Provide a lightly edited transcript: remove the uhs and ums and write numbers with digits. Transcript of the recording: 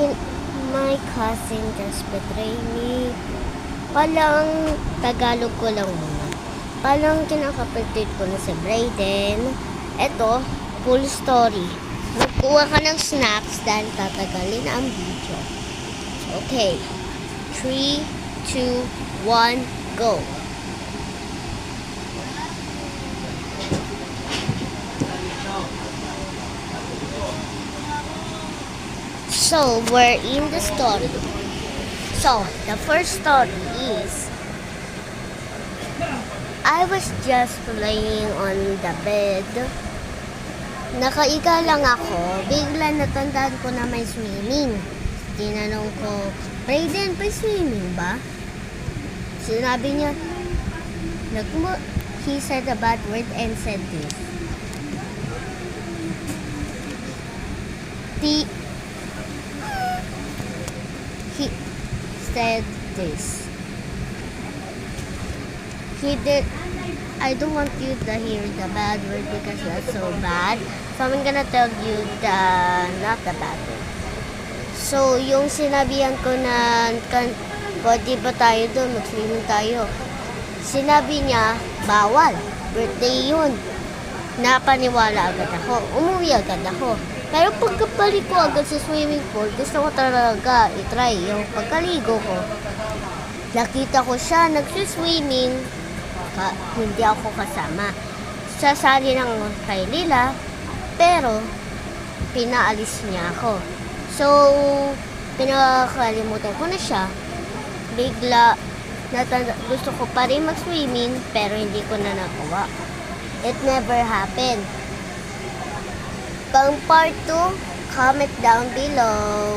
kin my cousin just betrayed me. Palang Tagalog ko lang muna. Palang kinakapatid ko na si Brayden. Eto, full story. Magkuha ka ng snacks dahil tatagalin ang video. Okay. 3, 2, 1, go. So, we're in the story. So, the first story is I was just laying on the bed. Nakaiga lang ako. Bigla natandaan ko na may swimming. Tinanong ko, Brayden, may swimming ba? Sinabi niya, he said a bad word and said this. He said this. He did. I don't want you to hear the bad word because that's so bad. So I'm gonna tell you not the bad word. So yung sinabihan ko na pwede ba tayo doon, mag-swimming tayo. Sinabi niya, bawal. Birthday yun. Napaniwala agad ako. Umuwi agad ako. Pero pagkabalik ko agad sa swimming pool, gusto ko talaga itry yung pagkaligo ko. Nakita ko siya, nagsiswimming. Hindi ako kasama. Sasali ng kay Lila, pero pinaalis niya ako. So, pinakalimutan ko na siya. Bigla, gusto ko pa rin mag-swimming, pero hindi ko na nagawa. It never happened. Pang part 2, comment down below.